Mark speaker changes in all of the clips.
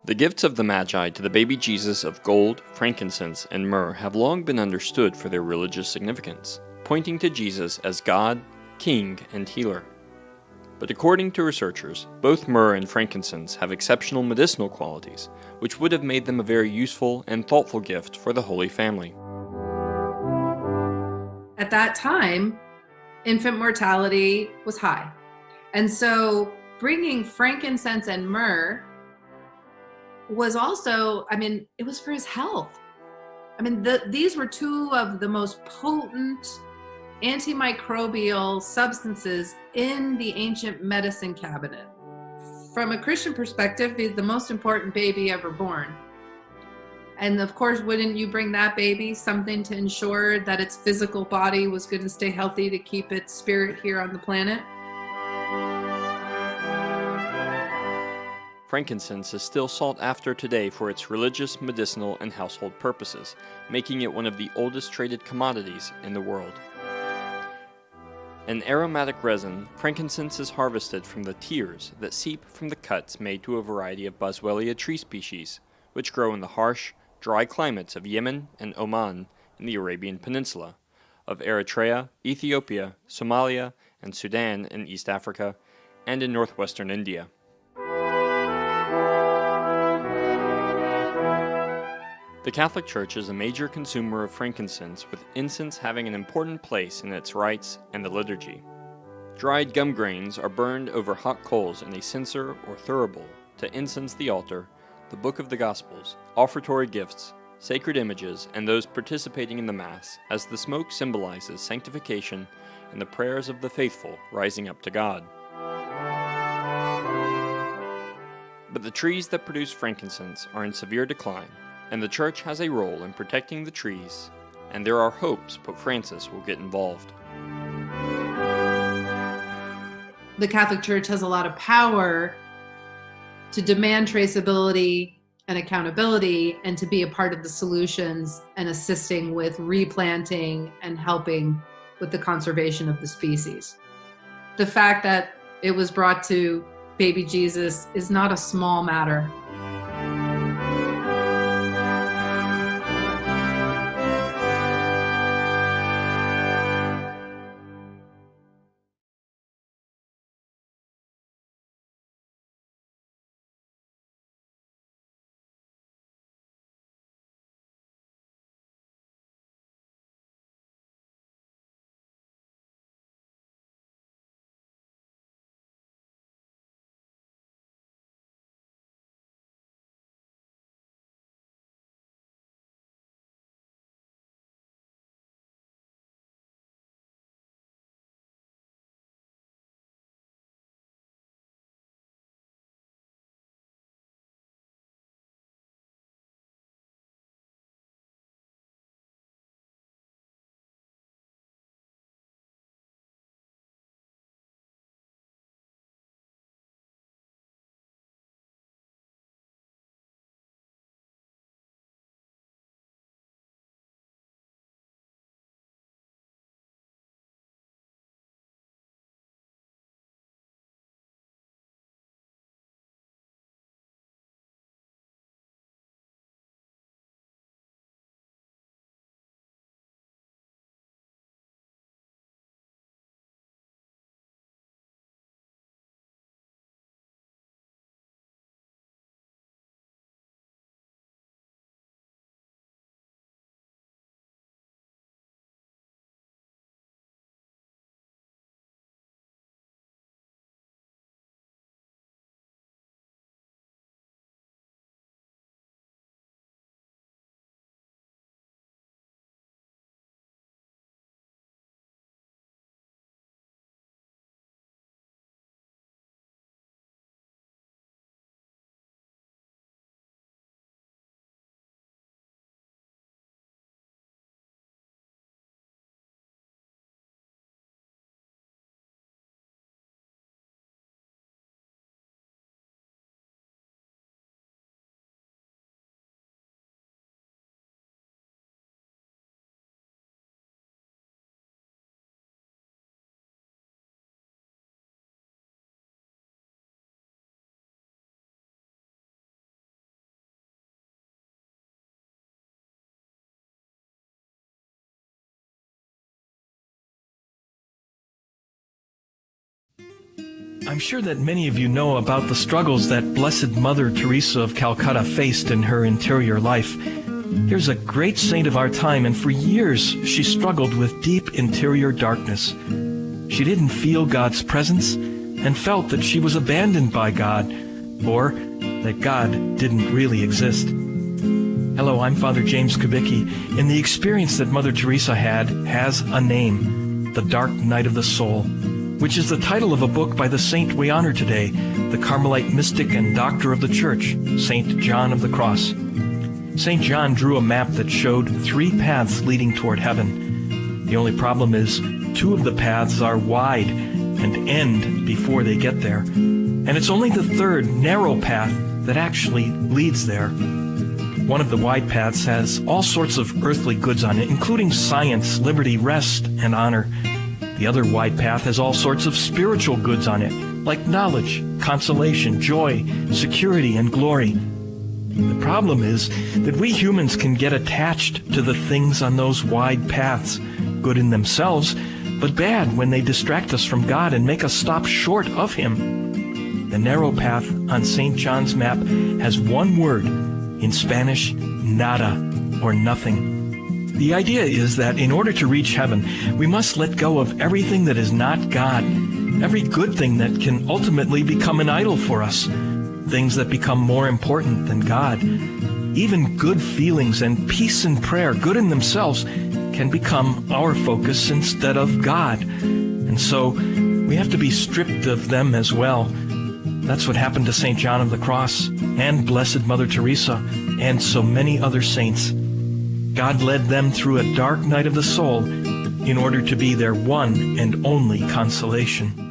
Speaker 1: The gifts of the Magi to the baby Jesus of gold, frankincense, and myrrh have long been understood for their religious significance, pointing to Jesus as God, King, and Healer. But according to researchers, both myrrh and frankincense have exceptional medicinal qualities, which would have made them a very useful and thoughtful gift for the Holy Family.
Speaker 2: At that time, infant mortality was high. And so bringing frankincense and myrrh was also, it was for his health. These were two of the most potent antimicrobial substances in the ancient medicine cabinet. From a Christian perspective, he's the most important baby ever born. And of course, wouldn't you bring that baby something to ensure that its physical body was going to stay healthy to keep its spirit here on the planet?
Speaker 1: Frankincense is still sought after today for its religious, medicinal, and household purposes, making it one of the oldest traded commodities in the world. An aromatic resin, frankincense is harvested from the tears that seep from the cuts made to a variety of Boswellia tree species, which grow in the harsh, dry climates of Yemen and Oman in the Arabian Peninsula, of Eritrea, Ethiopia, Somalia, and Sudan in East Africa, and in northwestern India. The Catholic Church is a major consumer of frankincense, with incense having an important place in its rites and the liturgy. Dried gum grains are burned over hot coals in a censer or thurible to incense the altar, the book of the Gospels, offertory gifts, sacred images, and those participating in the Mass, as the smoke symbolizes sanctification and the prayers of the faithful rising up to God. But the trees that produce frankincense are in severe decline, and the Church has a role in protecting the trees, and there are hopes Pope Francis will get involved.
Speaker 2: The Catholic Church has a lot of power to demand traceability and accountability, and to be a part of the solutions and assisting with replanting and helping with the conservation of the species. The fact that it was brought to baby Jesus is not a small matter.
Speaker 3: I'm sure that many of you know about the struggles that Blessed Mother Teresa of Calcutta faced in her interior life. Here's a great saint of our time, and for years she struggled with deep interior darkness. She didn't feel God's presence and felt that she was abandoned by God, or that God didn't really exist. Hello, I'm Father James Kubicki, and the experience that Mother Teresa had has a name, The Dark Night of the Soul, which is the title of a book by the saint we honor today, the Carmelite mystic and doctor of the Church, St. John of the Cross. St. John drew a map that showed 3 paths leading toward heaven. The only problem is 2 of the paths are wide and end before they get there. And it's only the 3rd, narrow path that actually leads there. One of the wide paths has all sorts of earthly goods on it, including science, liberty, rest, and honor. The other wide path has all sorts of spiritual goods on it, like knowledge, consolation, joy, security, and glory. The problem is that we humans can get attached to the things on those wide paths, good in themselves, but bad when they distract us from God and make us stop short of Him. The narrow path on St. John's map has one word, in Spanish, nada, or nothing. The idea is that in order to reach heaven, we must let go of everything that is not God, every good thing that can ultimately become an idol for us, things that become more important than God. Even good feelings and peace and prayer, good in themselves, can become our focus instead of God. And so we have to be stripped of them as well. That's what happened to St. John of the Cross and Blessed Mother Teresa and so many other saints. God led them through a dark night of the soul in order to be their one and only consolation.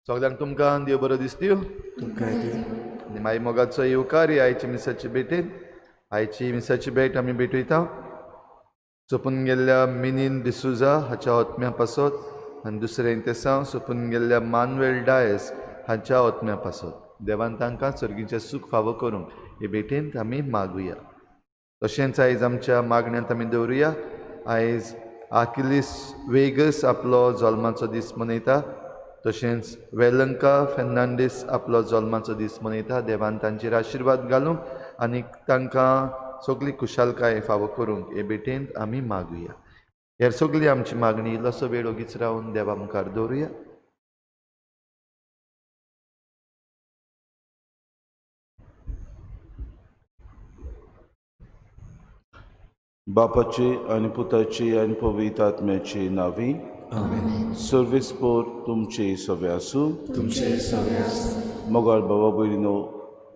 Speaker 4: सगळ्यांक तुमकां देव बरो दीस दिवं. आनी मागीर मोगाचो येवकार आयची मिसाची भेटेन. आयची मिसाची भेट आमी भेटयता सोपून गेल्ल्या मिनीन डिसुजा हाच्या ओतम्या पासत आनी दुसरें तेसांव सोपून गेल्ल्या मानुएल डायस हाच्या ओतम्या पासत. देवान तांकां सर्गीचें सूख फावो करूंक हे भेटेंत आमी मागुया. तशेंच आयज आमच्या मागण्यांत आमी दवरुया. आयज आकिलीस वेगस आपलो जल्माचो दीस मनयता. तशेंच वेलंका फेर्नांडीस आपलो जल्माचो दीस मनयता. देवान तांचेर आशिर्वाद घालूंक आनी तांकां सगळी खुशालकाय फावो करूंक हे भेटेंत आमी मागुया. हेर सगळी आमची मागणी इल्लोसो वेळ ओगीच रावन देवा मुखार दवरुया.
Speaker 5: बापाची आनी पुताची आनी पवित्र आत्म्याची नांवी. सर्वेस्पोर तुमचे सवे आसूं. मोगाळ बाबा भयणीनो,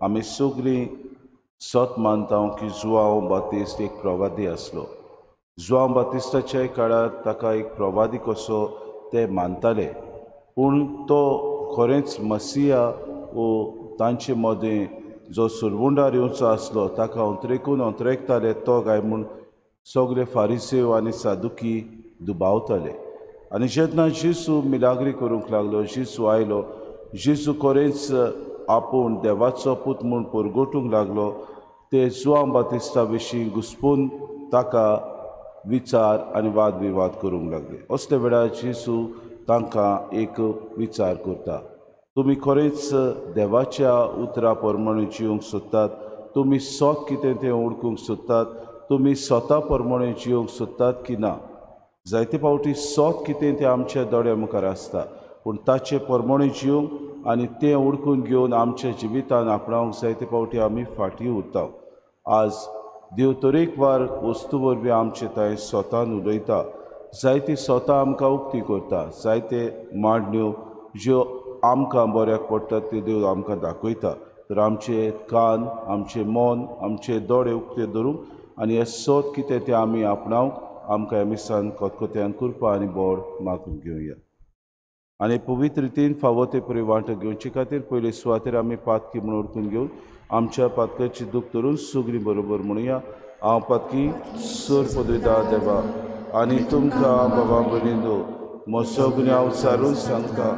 Speaker 5: आमी सगळीं सत मानता की जुआंव बातिस्ट एक प्रवादी आसलो. जुआंव बातिस्ताच्या काळार ताका एक प्रवादी कसो ते मानताले, पूण तो खरेंच मसिया वो तांचे मदें जो सुरवुंडार येवचो आसलो ताका अंतरेकून अंतरेकताले तो काय म्हूण सगळे फारिसेव आनी सादुकी दुबावताले. आनी जेन्ना जेजू मिलाग्री करूंक लागलो, जेजू आयलो, जेजू खरेंच आपूण देवाचो पूत म्हूण परगोटूंक लागलो, ते जुआंव बातिस्ता विशीं घुस्पून ताका विचार आनी वाद विवाद करूंक लागले. असले वेळार जेजू तांकां एक विचार करता. तुमी खरेंच देवाच्या उतरा प्रमाणे जिवंक सोदतात? तुमी स्वत कितें तें ओळखूंक सोदतात? तुमी स्वता प्रमाणे जिवंक सोदतात की ना? जायते फावटी स्वत कितें तें आमच्या दोळ्या मुखार आसता, पूण ताचे प्रमाणे जिवंक आनी तें ओळखून घेवन आमच्या जिवितान आपणावंक जायते फावटी आमी फाटीं उरता. आज देव तरेकवार वस्तू वरवीं आमचे थंय स्वतान उलयता. जायती स्वता आमकां उक्ती करता. जायते मांडण्यो ज्यो आमकां बऱ्याक पडटात त्यो देव आमकां दाखयता. तर आमचे कान, आमचें मन, आमचे दोळे उक्ते धरूंक आनी हें सत कितें तें आमी आपणावंक आमकां ह्या मिसान कोतकोत्यान कृपा आनी बोड मागून घेवया. आनी पवित्र रितीन फावो ते परी वांटो घेवचे खातीर पयले सुवातेर आमी पातकी म्हूण ओळखून घेवन आमच्या पातकाची दूख धरून सगळीं बरोबर म्हणुया. हांव पातकी सोर पदविता देवा आनी तुमकां बाबा भयणीनो, म्हजो गुन्यांव विचारून सांगता.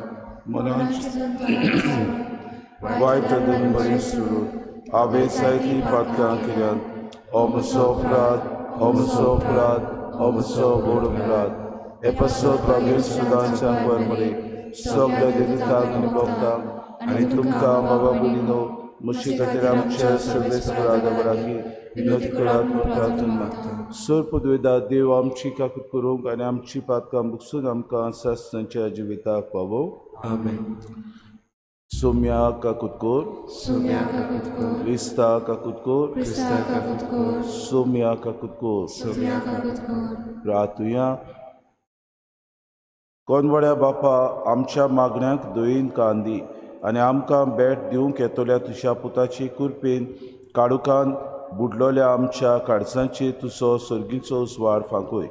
Speaker 5: वायट धरून बरें सोडून हांवें जायतीं पातकां केल्यात. हो म्हजो अपराध, हो म्हजो अपराध, हो म्हजो व्हड अपराध. हे पासत बाबी सुदांच्या बरे सगळ्या देवितांक आनी भक्तांक आनी तुमकां बाबा भयणीनो, म्हजे खातीर आमच्या सर्वेस्परा देवाची विनोदी करात म्हूण प्रार्थना मागता. सोर पदवेदा देव आमची काकूट करूंक आनी आमची पातकां बुकसून आमकां सासणाच्या जिविताक पावो. सोम्या काकूट कोर, क्रिस्ता काकूट कोर, सोम्या काकूट कोर. प्रार्थुया. कोनवड्या बापा, आमच्या मागण्यांक दयेन कांदी आनी आमकां भेट दिवंक येतल्या तुज्या पुताची कुरपेन काळुकान बुडलोल्या आमच्या काळजांचेर तुजो सर्गीचो उजवाड फांकूय.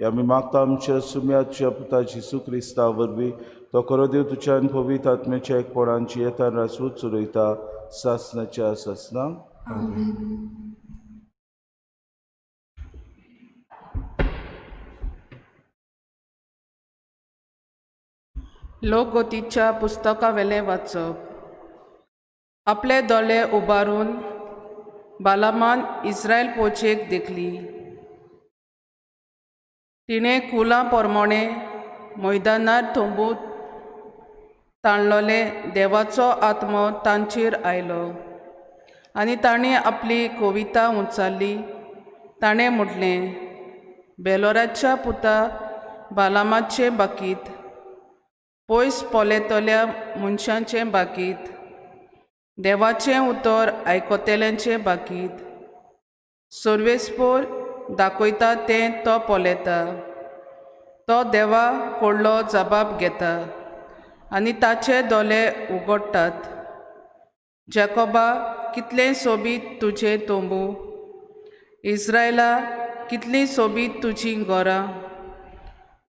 Speaker 5: आमी मागता आमच्या सुम्याच्या पुता जेजू क्रिस्ता वरवीं तो खरो देव तुज्या आनी पवित्र आत्म्याच्या एकपणान जियेतान राजवूत चलयता सासणाच्या सासणांक.
Speaker 6: लोकगोतीच्या पुस्तका वेलें वाचप. आपले दोळे उबारून बालामान इस्रायल पोचेक देखली. तिणें कुलां पोरमोणे मैदानार थोंबून ताणलोले देवाचो आत्मो तांचेर आयलो आनी ताणें आपली कविता उंचारली. ताणें म्हटलें, बेलोराच्या पुता बालामाचे बाकीत, पयस पोलेतल्या मनशांचे बाकीत, देवाचें उतर आयकोतेल्यांचे बाकीत. सर्वेस्पोर दाखयता तें तो पोलेता. तो देवा कडलो जबाब घेता आनी ताचे दोळे उगडटात. जॅकोबा, कितलें सोबीत तुजें तोंबू. इस्रायला, कितलीं सोबीत तुजीं घरां.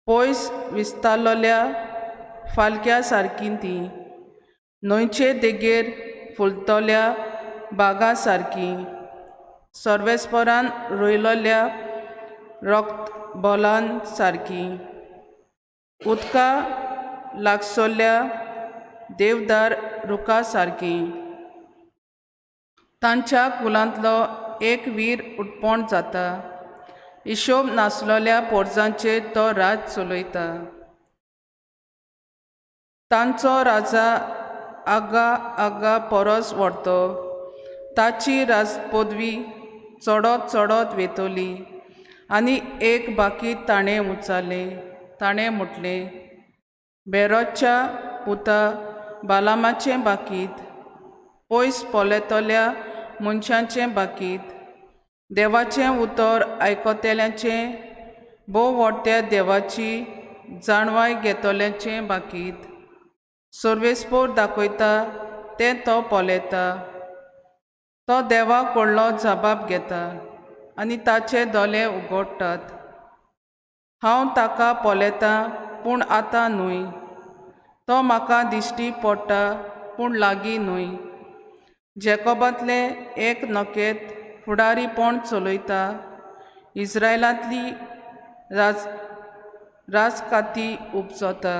Speaker 6: पयस विस्तारलोल्या फालक्या सारकीं तीं. न्हंयचे देगेर फुलतल्या बागा सारकी, सर्वेस्परान रोयलोल्या रक्त बोलां सारकी, उदका लागसोल्ल्या देवदार रुखा सारकी. तांच्या कुलांतलो एक वीर उटपोण जाता, हिशोब नासलोल्या पोरजांचेर तो राज चलयता. तांचो राजा आग्गा आग्गा परस व्हडतो, ताची राजपदवी चडत चडत वेतोली. आनी एक बाकीत ताणें मुटले, बेरोच्या पुता बालामाचें बाकीत, पयस पोलेतोल्या मनशांचें बाकीत, देवाचें उतर आयकोतेल्यांचें, भोव व्हडट्या देवाची जाणवाय घेतोल्यांचें बाकीत. सर्वेस्पोर दाखयता तें तो पोलेता, तो देवाक व्हडलो जबाब घेता आनी ताचे दोळे उगडटात. हांव ताका पोलेतां पूण आतां न्हय, तो म्हाका दिश्टी पडटा पूण लागीं न्हय. जॅकोबांतले एक नखेत फुडारीपण चलयता, इस्रायलांतली राजकाती उपजता.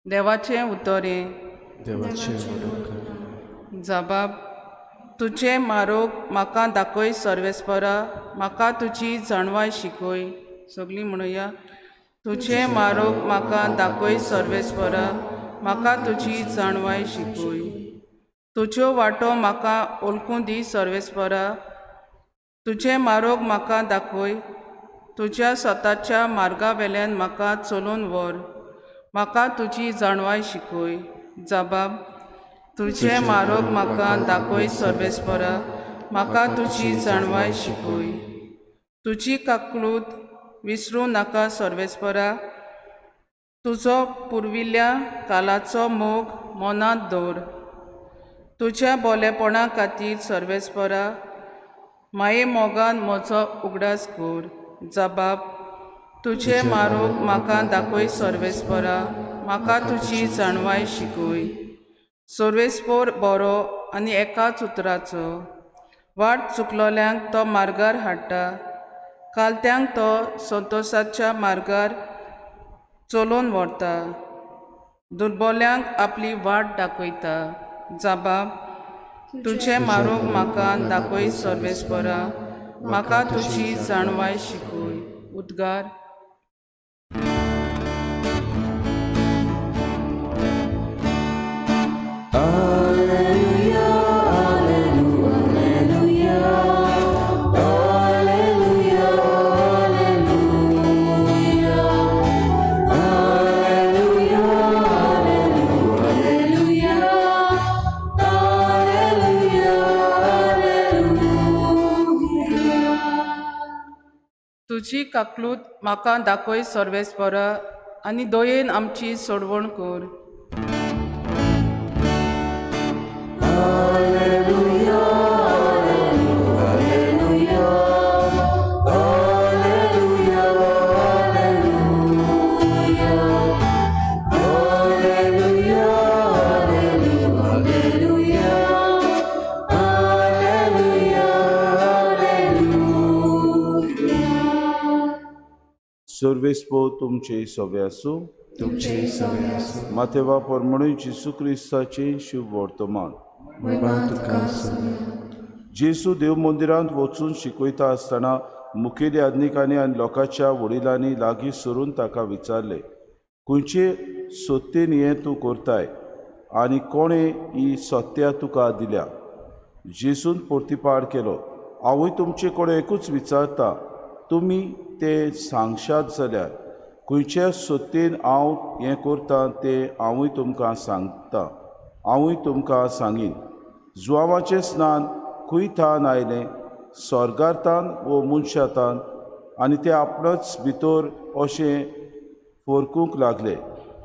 Speaker 6: देवाचें उतरें. जबाब. तुजे मारोग म्हाका दाखय सर्वेस्परा, म्हाका तुजी जाणवाय शिकय. सगळीं म्हणुया. तुजे मारोग म्हाका दाखय सर्वेस्परा, म्हाका तुजी जाणवाय शिकय. तुज्यो वाटो म्हाका ओळखूं दी सर्वेस्परा, तुजे मारोग म्हाका दाखय. तुज्या स्वताच्या मार्गा वेल्यान म्हाका चलोवन व्हर, म्हाका तुजी जाणवाय शिकय. जबाब. तुजे मारोग म्हाका दाखय सर्वेस्परा, म्हाका तुजी जाणवाय शिकय. तुजी काकूट विसरूं नाका सर्वेस्परा, तुजो पुर्विल्ल्या कालाचो मोग मनांत दवर. तुज्या बोलेपणा खातीर सर्वेस्परा, माये मोगान म्हजो उगडास कर. जबाब. तुजे मारोग म्हाका दाखय सर्वेस्परा, म्हाका तुजी जाणवाय शिकय. सर्वेस्पोर बरो आनी एकाच उतराचो. वाट चुकलोल्यांक तो मार्गार हाडटा, कालत्यांक तो संतोशाच्या मार्गार चलोवन व्हरता, दुर्बल्यांक आपली वाट दाखयता. जबाब. तुजे मारोग म्हाका दाखय सर्वेस्परा, म्हाका तुजी जाणवाय शिकय. उद्गार. तुजी काकूट म्हाका दाखय सर्वेस्परा, आनी दयेन आमची सोडवण कर.
Speaker 5: सर्वेस्पो तुमचे सवे आसूं. माथेवा परमणूय जेसू क्रिस्ताचे शुभ वर्तमान. जेसू देव मंदिरांत वचून शिकयता आसतना मुखेली याजकांनी आनी लोकांच्या वडिलांनी लागीं सरून ताका विचारले, खंयचे सत्तेन हें तूं करताय आनी कोणें ही सत्या तुका दिल्या? जेसून प्रतिपाड केलो, हांवूय तुमचे कडेन एकूच विचारता, तुमी ते सांगशात जाल्यार खंयच्या सत्तेन हांव हें करतां तें हांवूय तुमकां सांगता. हांवूय तुमकां सांगीन, जुवांवाचें स्नान खंय थान आयलें, स्वर्गांतान वो मनशांतान, आनी ते आपणच भितर अशें फरकूंक लागले.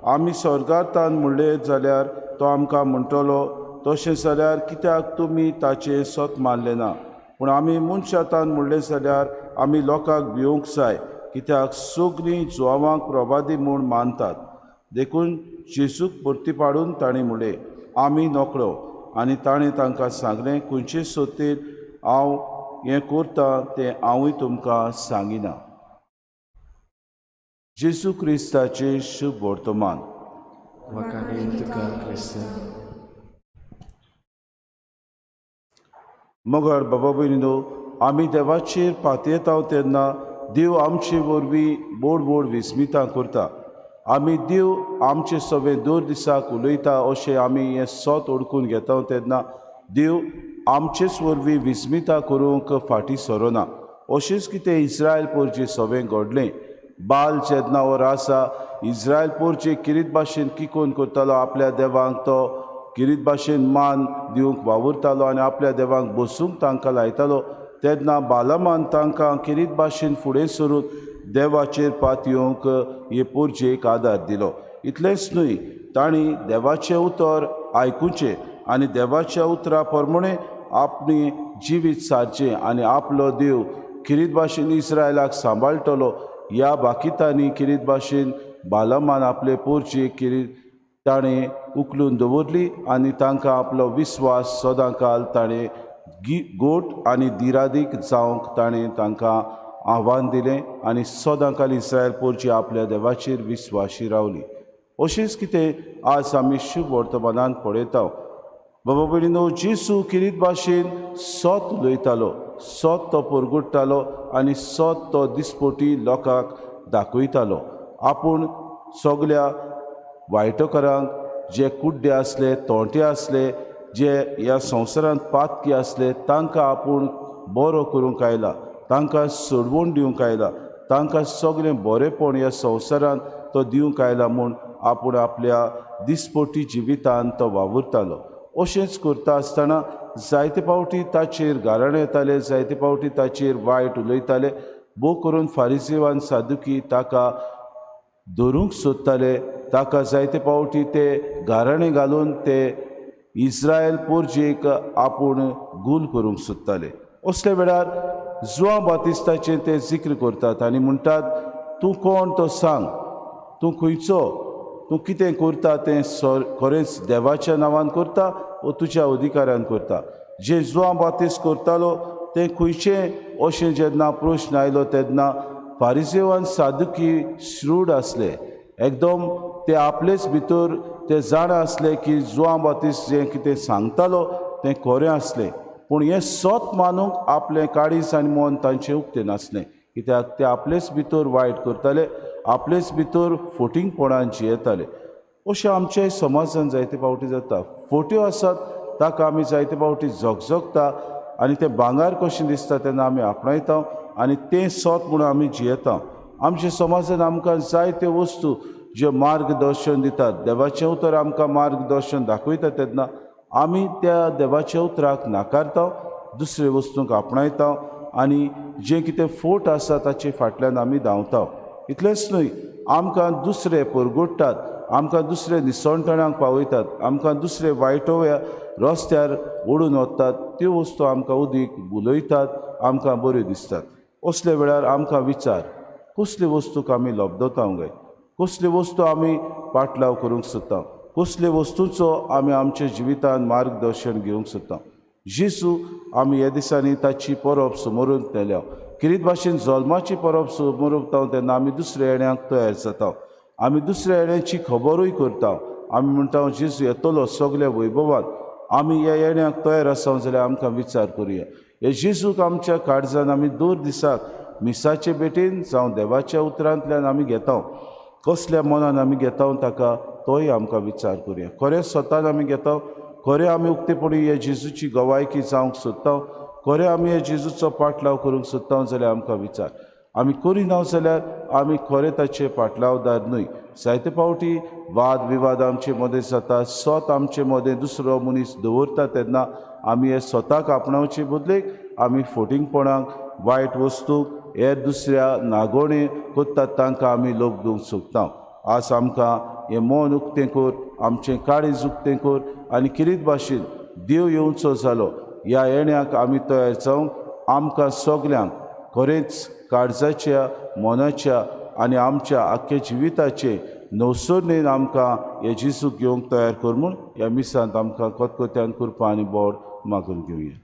Speaker 5: आमी स्वर्गांतान म्हणलें जाल्यार तो आमकां म्हणटलो, तशें जाल्यार कित्याक तुमी ताचें सत मानलें ना? पूण आमी मनशांतान म्हणलें जाल्यार आमी लोकांक भिवंक जाय, कित्याक सगळीं जुवांवाक प्रभादी म्हूण मानतात. देखून जेसूक परती पाडून ताणें म्हणलें, आमी नोकळो. आनी ताणें तांकां सांगलें, खंयचे सोदीत हांव हें करतां तें हांवूय तुमकां सांगिना. जेजू क्रिस्ताचें शुभ वर्तमान. मोगाळ बाबा भयणीनो, आमी देवाचेर पातयेता तेन्ना देव आमचे वरवीं बोड बोड विस्मितां करता. आमी देव आमचे सगळे दर दिसाक उलयता अशें आमी हें सोत ओळखून घेता तेन्ना देव आमचेच वरवीं विस्मितां करूंक फाटीं सरोना. अशेंच कितें इस्रायल पोरचें सगळें घडलें. बाल जेन्ना वर आसा इस्रायल पोरचे किरीत भाशेन किकोन करतालो, आपल्या देवांक तो किरीत भाशेन मान दिवंक वावुरतालो आनी आपल्या देवांक बसूंक तांकां लायतालो, तेन्ना बालमान तांकां किरीत भाशेन फुडें सरून देवाचेर पातयेवंक हे पोरचेक आदार दिलो. इतलेंच न्हय, तांणी देवाचें उतर आयकुचें आनी देवाच्या उतरा प्रमाणे आपणी जिवीत सारचें आनी आपलो देव किरीत भाशेन इस्रायलाक सांबाळटलो ह्या बाकितांनी किरीत भाशेन बालमान आपले पोरचे किरीत ताणें उखलून दवरली आनी तांकां आपलो विस्वास सदांकाल ताणें गोट आनी दिरादीक जावंक ताणें तांकां आव्हान दिलें आनी सदांकाल इस्रायल पोरची आपल्या देवाचेर विस्वाशी रावली. अशेंच कितें आज आमी शुभ वर्तमानांत पळयता. बाबा भयणीनो, जेजू किरीत भाशेन सोत उलयतालो, सोत तो परगुडटालो आनी सोत तो दिसपोटी लोकांक दाखयतालो. आपूण सगल्या वायटकारांक, जे कुड्डे आसले, तोंटे आसले, जे ह्या संवसारांत पातकी आसले, तांकां आपूण बरो करूंक आयला, तांकां सोडवून दिवंक आयला, तांकां सगळें बरेंपण ह्या संवसारांत तो दिवंक आयला म्हूण आपूण आपल्या दिसपोटी जिवितांत तो वावुरतालो. अशेंच करता आसतना जायते फावटी ताचेर गाराणें येताले, जायते फावटी ताचेर वायट उलयताले. भोव करून फारिसी आनी सादुकी ताका धरूंक सोदताले. ताका जायते फावटी ते गाराणें घालून ते इस्रायल पोरजेक आपूण गूल करूंक सोदताले. असल्या वेळार जुआंव बातिस्ताचें ते जिक्र करतात आनी म्हणटात, तूं कोण तो सांग, तूं खंयचो, तूं कितें करता तें खरेंच देवाच्या नांवान करता वो तुज्या अधिकारान करता. जे जुआंव बातिस्त करतालो तें खंयचें अशें जेन्ना प्रश्न आयलो तेन्ना फारिसेव आनी सादुकी श्रूड आसले. एकदम ते आपलेच भितर ते जाण आसले की जुआंव बातिस्त जें कितें सांगतालो तें खरें आसलें, पूण हें सोत मानूंक आपलें काळीज आनी मन तांचें उक्तें नासलें. कित्याक ते आपलेच भितर वायट करताले, आपलेच भितर फोटिंगपणान जियेताले. अशें आमच्या समाजान जायते फावटी जाता. फोट्यो आसात ताका आमी जायते फावटी जगजगता आनी तें भांगार कशें दिसता तेन्ना आमी आपणायता आनी तें सोत म्हणून आमी जियेता. आमच्या समाजान आमकां जायत्यो वस्तू ज्यो मार्गदर्शन दितात, देवाचें उतर आमकां मार्गदर्शन दाखयता तेन्ना आमी त्या देवाच्या उतराक नाकारता, दुसरे वस्तूंक आपणायता आनी जें कितें फोट आसा ताचे फाटल्यान आमी धांवता. इतलेंच न्हय, आमकां दुसरे परगोडटात, आमकां दुसरे निसणटणाक पावयतात, आमकां दुसरे वायटव्या रस्त्यार ओडून वतात, त्यो वस्तू आमकां उदीक उलयतात, आमकां बऱ्यो दिसतात. असले वेळार आमकां विचार, कसले वस्तूक आमी लबदतांव गाय, कसले वस्तू आमी पाटलाव करूंक सोदता, कसले वस्तूचो आमी आमच्या जिवितांत मार्गदर्शन घेवंक सोदता. जेजू आमी ह्या दिसांनी ताची परब समोरून नेल्या. किरीत भाशेन जल्माची परब समोरता तेन्ना आमी दुसऱ्या येण्याक तयार जाता, आमी दुसऱ्या येण्याची खबरूय करता. आमी म्हणटा जेजू येतलो सगल्या वैभवान. आमी ह्या येण्याक तयार आसा जाल्यार आमकां विचार करुया. हे जेजूक आमच्या काळजान आमी दर दिसाक मिसाचे भेटेन जावं देवाच्या उतरांतल्यान आमी घेता. कसल्या मनान आमी घेता ताका तोय आमकां विचार करुया. खरें स्वतान आमी घेता, खरें आमी उक्तेपणी हे जेजूची गवायकी जावंक सोदता, खरें आमी हे जेजूचो पाटलाव करूंक सोदता जाल्यार आमकां विचार. आमी करिना जाल्यार आमी खरें ताचे पाटलावदार न्हय. जायते फावटी वाद विवाद आमचे मदें जाता, सोत आमचे मदें दुसरो मनीस दवरता तेन्ना आमी हे स्वताक आपणावचे बदलेक आमी फोटिंगपणाक, वायट वस्तूक, हेर दुसऱ्या नागोणे कोत्तात तांकां आमी लोक दिवंक सोदता. आज आमकां हें मन उक्तें कर, आमचें काळीज उक्तें कर आनी किरीत भाशेन देव येवचो जालो ह्या येण्याक आमी तयार जावंक आमकां सगल्यांक खरेंच काळजाच्या, मनाच्या आनी आमच्या आख्ख्या जिविताचे नवसोडणेन आमकां येजूसूक घेवंक तयार कर म्हूण ह्या मिसांत आमकां कोतकोत्यान कृपा आनी बोड मागून घेवया.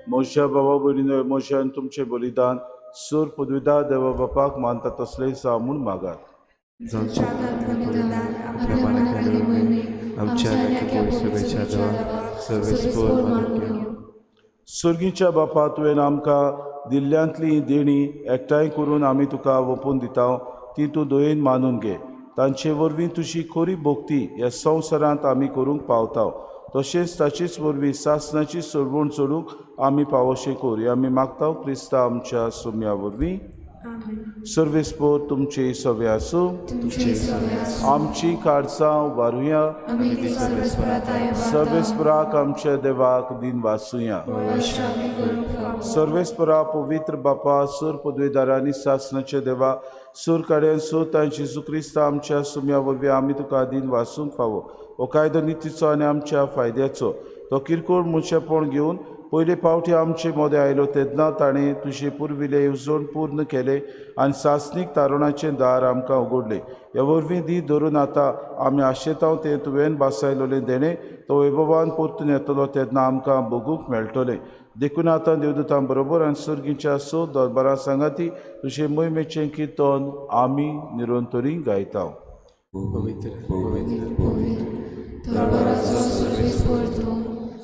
Speaker 5: मोशा बाबा भयणीनो, मोशान तुमचें बलिदान सूर पदवीदार देवा बापाक मानता तसलें सा म्हूण मागात. सर्गीच्या बापा, तुवें आमकां दिल्ल्यांतली देणी एकठांय करून आमी तुका ओपून दिता ती तूं दोयेन मानून घे. तांचे वरवीं तुजी खरी भोक्ती ह्या संवसारांत आमी करूंक पावता. तशेंच ताचेच वरवीं सासणाची सोडवण सोडूंक आमी पावोशे कोर आमी मागता क्रिस्ता आमच्या सोम्या वरवीं. सर्वेस्पोर तुमचे सवे आसूं. आमची काडसां उबारुया. सर्वेस्पराक आमच्या देवाक दिन वाचुया. सर्वेस्परा पवित्र बापा, सूर पदवेदारांनी सासणाचे देवा, सूर काड्यान सोत जेजू क्रिस्ता आमच्या सोम्या वरवीं आमी तुका दिन वाचूंक फावो. हो कायदो नितीचो आनी आमच्या फायद्याचो. तो किरकोळ मनशापण घेवन पयले फावटी आमचे मोदें आयलो तेन्ना ताणें तुजे पुर्विले येवजण पूर्ण केले आनी सासणीक तारुणाचें दार आमकां उगडलें. ह्या वरवीं दीस धरून आतां आमी आशेतांव तें तुवें बासायलोलें देणें तो वैभवान परतून येतलो तेन्ना आमकां भोगूंक मेळटलें. देखून आतां देवदूतां बरोबर आनी सर्गीच्या सो दरबारा सांगाती तुजें मोहिमेचें किर्तन आमी निरंतरी गायता.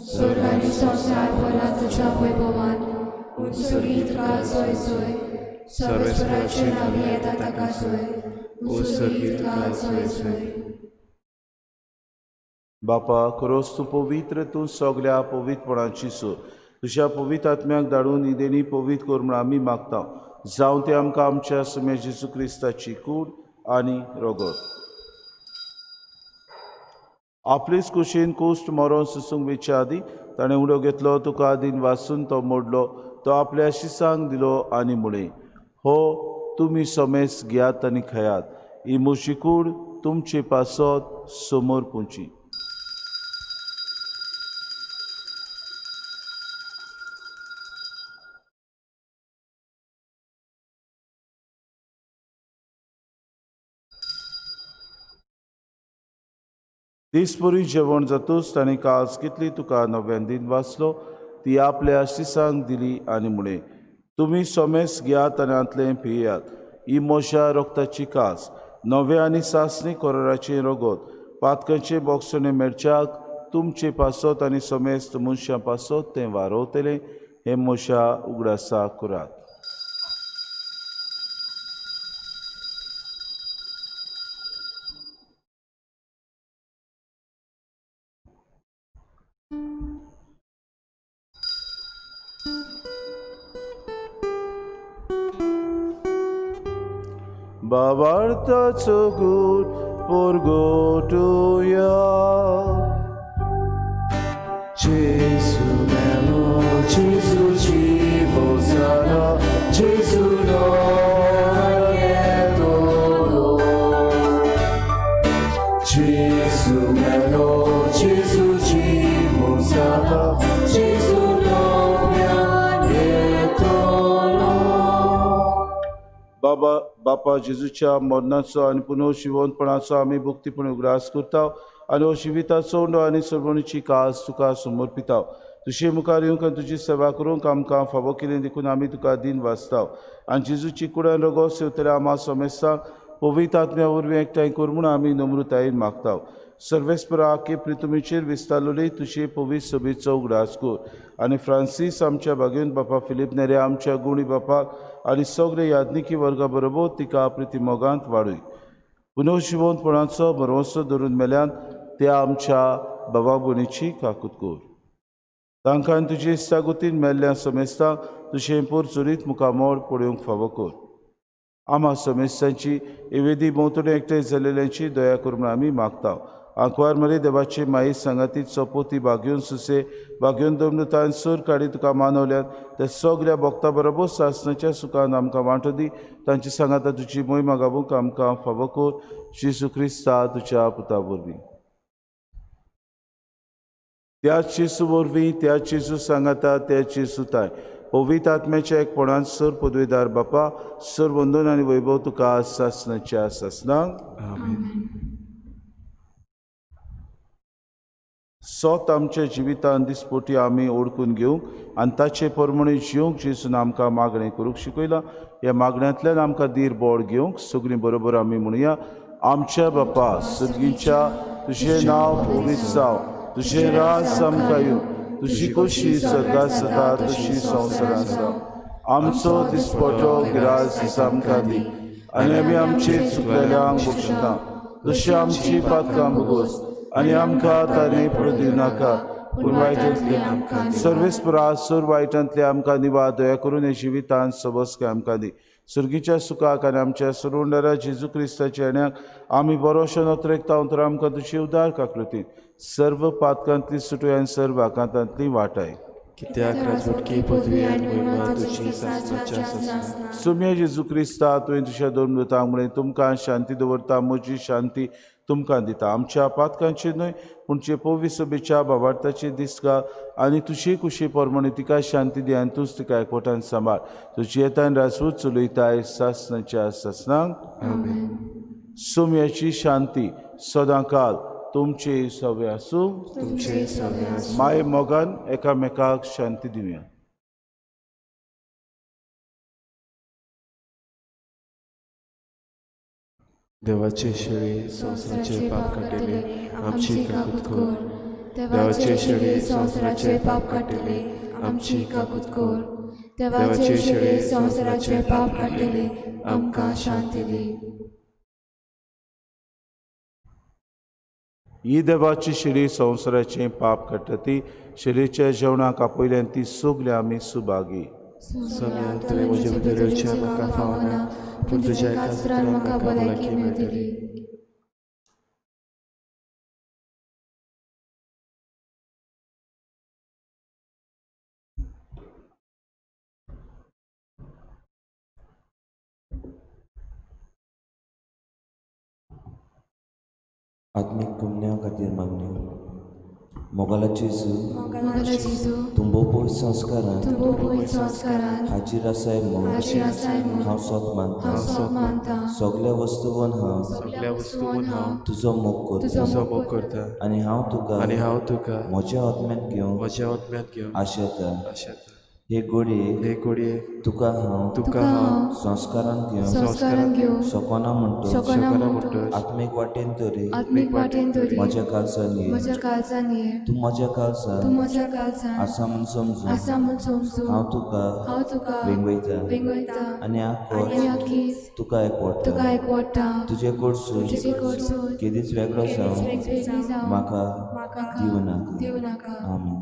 Speaker 7: स्वर्ग आनी संवसार भला तुज्या वैभवान उत्सुगीत काल सोय सोय सर्वेस्पराचे नांव येता ताका सोय उत्सुगीत काल सोय सोय.
Speaker 5: बापा, खरोच तूं पवित्र, तूं सगल्या पवित्रपणाची सो तुज्या पवित्र आत्म्याक धाडून ही देणी पवित्र कर म्हूण आमी मागता. जावं ते आमकां आमच्या सुमे जेजू क्रिस्ताची कूड आनी रगत आपलीच कुशीन कुश्ट मरोन सुसूंक वेच्या आदी ताणें उडो घेतलो, तुका दिन वाचून तो मोडलो, तो आपल्या शिसांक दिलो आनी म्हळें, हो तुमी सोमेस घेयात आनी खयात, ही म्हजी कूड तुमचे पासत समोर पोंची. दिसभरी जेवण जातूच ताणें कास कितली तुका नव्यान दिन वाचलो, ती आपल्या शिसांक दिली आनी म्हळें, तुमी सोमेस घेयात आनी आंतलें पियेयात, ही म्हज्या रोगताची कास, नवे आनी सासणी कोराराचें रगत, पातकांचे बोगसणे मेळच्याक तुमचे पासत आनी सोमेस मनशां पासत तें वारोवतलें, हें म्हज्या उगडासा करात. बाबार्थाचो good परगोटुया
Speaker 7: Jesu melo, Jesu cibo zara, Jesu no yedolo. Jesu melo, Jesu cibo zara, Jesu no yedolo.
Speaker 5: बापा जेजूच्या मरणाचो आणि पुनर्जिवंतपणाचो आमी भक्तीपणे उगडास करता आणि जिविताचो सोंड आणि सर्वणीची कास तुका समर्पिता तुजे मुखार येवंक आनी तुजी सेवा करूंक आमकां फावो केलें देखून आमी तुका दिन वाचता आनी जेजूची कुडान रगो सेवतल्या आमा समेस्तांक पवित्र आत्म्या वरवीं एकठांय कर म्हूण आमी नम्रतायेन मागता सर्वेस्परा के प्रितुमेचेर विस्तारलोली तुजे पवित्र सभेचो उगडास कर आनी फ्रांसीस आमच्या भाग्यवन बापा फिलीप नेरे आमच्या गुणी बापाक आनी सगळे याज्ञिकी वर्गा बरोबर तिका प्रितिमोगांत वाडूय पुनर्जिवंतपणाचो भरवंसो धरून मेल्यान त्या आमच्या बाबा भयणीची काकूत कर तांकां तुजे इश्टागुतीन मेल्ल्या समेस्तांक तुजें पोर चुरीत मुखामोड पळोवंक फावो कर आमा समेस्तांची एवेदी भोंवतणी एकठांय जालेल्यांची दया कर म्हूण आमी मागता आंकवार मरे देवाचे माई सांगातीत सोपोती भाग्योन सुसे भाग्योन दमनतान सर काडी तुका मानवल्यात त्या सगळ्या भक्तां बरोबर सासणाच्या सुखान आमकां वांटो दी तांची सांगाता तुजी मोहीम गावूंक आमकां फावो कर जेजू क्रिस्ता तुज्या पुता वरवीं त्याच जेजू वरवीं त्याच जेजू सांगाता त्याच जेजू ताय पवित्र आत्म्याच्या एकपणान सर पदवेदार बापा सर वंदन आनी वैभव तुका सासणाच्या सासणांक सोत आमच्या जिवितांत दिसपोटी आमी ओळखून घेवंक आनी ताचे प्रमाणे जिवंक जेजून आमकां मागणें करूंक शिकयलां ह्या मागण्यांतल्यान आमकां धीर बोड घेवंक सगळीं बरोबर आमी म्हणुया आमच्या बापा सर्गीच्या तुजें नांव पवित्र जावं तुजें राज आमकां येवं तुजी खोशी स्वर्गांत जाता तशी संवसारांत जावं आमचो दिसपटो गिरास दिस आमकां दी आनी आमी आमचे चुकलेल्यांक बक्षिता तशी आमची पातकां भोगोस आनी आमकां ताणे पडूं नाका पूण वायटांतले आमकां सर्वेस्परा सर वायटांतले आमकां निवा दया करून हे जिवितांत सबस्के आमकां दी सुर्गीच्या सुखाक आनी आमच्या सुरवंडारा जेजू क्रिस्ताच्या येण्याक आमी बरोशें नोतरेकता अंतर आमकां तुजी उदार काकृतीन सर्व पातकांतली सुटय आनी सर्व आकांतांतली वाटाय
Speaker 7: कित्याक राजवटकी पदवी आनी महिमा तुजी सासणाच्या सासणां
Speaker 5: सुम्य जेजू क्रिस्ता तुवें तुज्या दोन मृतांक म्हणून तुमकां शांती दवरता म्हजी शांती तुमकां दिता आमच्या पातकांची न्हय पूण जे पवित्र सभेच्या भावार्थाची दिसका आनी तुजी खुशी प्रमाणे तिका शांती दी आनी तूंच तिका एकवटान सांबाळ तुजी येतान राजवूत चलयताय सासणाच्या सासणांक सुम्याची शांती सदांकाल तुमचे सवे आसूं
Speaker 7: तुमचे सवे आसूं
Speaker 5: माय मोगान एकामेकाक शांती दिवया
Speaker 7: देवाचे शेळी संवसाराचे पाप काटिले आमची काकूत कर देवाचे शेळी संवसाराचे पाप काटिले आमची काकूत कर देवाचे शेळी संवसाराचे पाप काटिले आमकां शांती दी
Speaker 5: ही देवाची शिडी संवसाराचें पाप काडटा ती शिडीच्या जेवणाक आपयल्यान ती सगळीं आमी सुभागी
Speaker 7: सगळ्यांत तुवें म्हजे भितर येवचें म्हाका फावना पूण तुज्या एका उतरान म्हाका भलायकी मेळटली
Speaker 8: आत्मीक कुमन्या खातीर मागण्यो मोगालाची तुंबो पयस संस्कारान हाजीर आसाय म्हूण हांव सोत मानता सगळ्या वस्तूवन हांव तुजो मोग करता आनी हांव तुका म्हज्या आत्म्यान घेवन आशेता हे घोडये तुका हांव संस्कारान घेवन सोकोना म्हणटो आत्मीक वाटेन तरी म्हज्या काळजान ये तूं म्हज्या काळजान आसा म्हूण समजून हांव तुका वेंगयता आनी आखोस तुका एकवटा तुजे कडसून केदीच वेगळो जावं म्हाका दिवनाका आमीन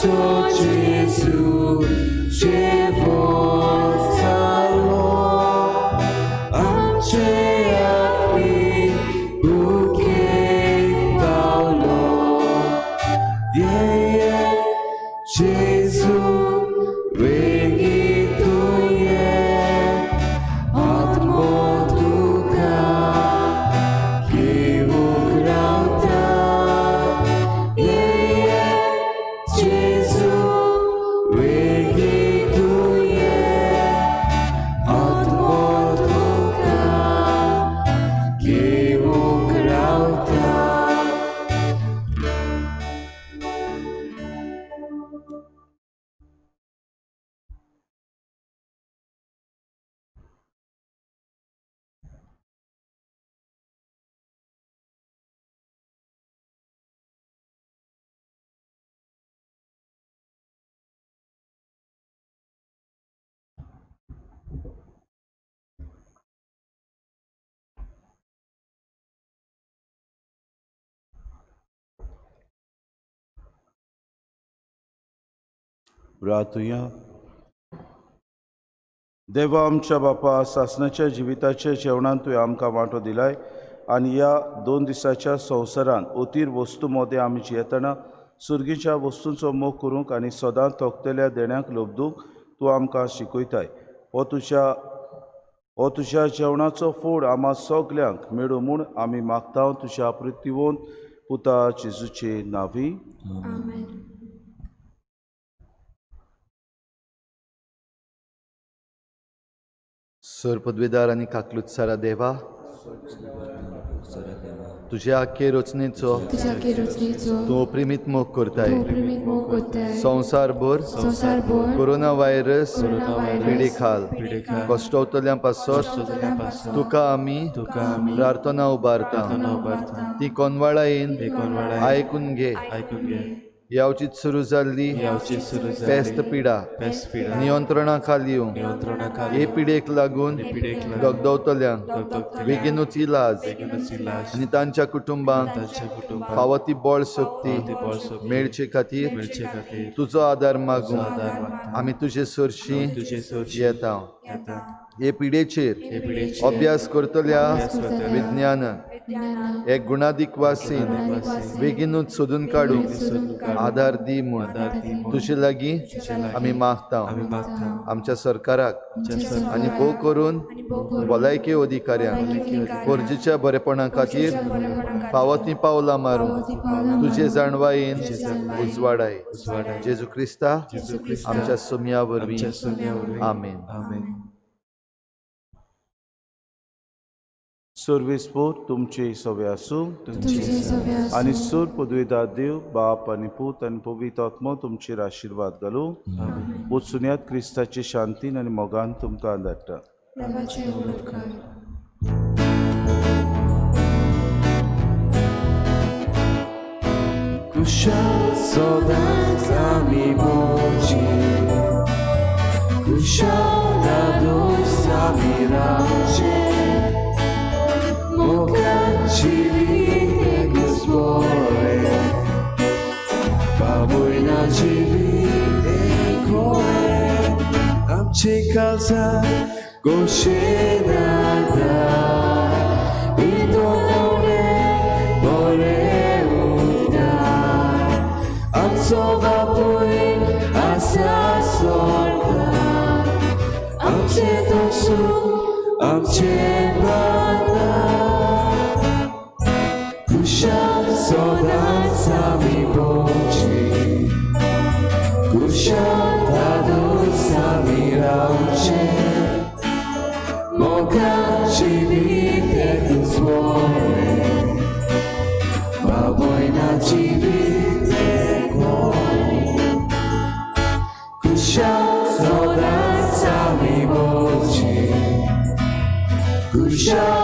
Speaker 7: Só Jesus llevó salvo, amche akmi buke Paulo. Yeah, yeah, Jesus wegituye atmoduka kivukrauta. Yeah, yeah, Jesus wegituye atmoduka kivukrauta.
Speaker 5: प्रार्थूया. देवा आमच्या बापा, सासणाच्या जिविताच्या जेवणात तुवें आमकां वांटो दिलाय आनी ह्या 2 दिसाच्या संवसारांत ओतीर वस्तू मोदे आमी जियेतना सुर्गीच्या वस्तूंचो मोग करूंक आनी सदां तोखतेल्या देण्याक लोबदूंक तूं आमकां शिकयताय. हो तुज्या जेवणाचो फोड आम्हा सगल्यांक मेळूं म्हूण आमी मागता तुज्या पृथ्वीवंत पुता जेजूचे नांवी.
Speaker 7: आमेन.
Speaker 4: सर पदवीदार आणि काकलुत्सारा देवा, तुझ्या आख्खे रचनेचो तूं अप्रिमीत मोग करताय. संवसारभर कोरोना व्हायरस पिडेखाल कश्टवतल्यां पासत तुका आमी प्रार्थना उबारता. ती कोनवाळा येवन आयकून घे. यावचीत सुरू जाल्ली पेस्त पिडा नियंत्रणा खाली हे पिडेक लागून दगदवतल्यांक बेगीनूच इलाज आनी तांच्या कुटुंबांक फावो ती बळ शक्ती मेळचे खातीर तुजो आदार मागूं आमी तुजे सरशी येता. हे पिडेचेर अभ्यास करतल्या विज्ञानान एक गुणादीक वासीन बेगीनूच सोदून काडूंक आदार दी म्हूण तुजे लागीं आमी मागता. आमच्या सरकाराक आनी भोव करून भलायकी अधिकाऱ्यांक गरजेच्या बरेपणा खातीर फावो ती पावलां मारूं तुजे जाणवायेन उजवाडाय. जेजू क्रिस्ता आमच्या सोम्या वरवीं. आमेन.
Speaker 5: सर्वेस्पोर तुमचे सवे आसूं आनी सूर पदवीदार देव बाप आनी पूत आनी पवित्र आत्मो तुमचेर आशिर्वाद घालूं. वचून क्रिस्ताचे शांतीन आनी मोगान तुमकां धाडटा.
Speaker 7: Kushal sodac sami moci, kushal radość sami raczy, mokaci witego zbore, babuj na ciebie kole, amci kalca goście nada, i do nore bore. Sova poi asa sorda, amche dosu, amche bana, kushal soda sami boci, kushal dado sami rauche, mokaci vite kuzvore, baboj na civi. Kusha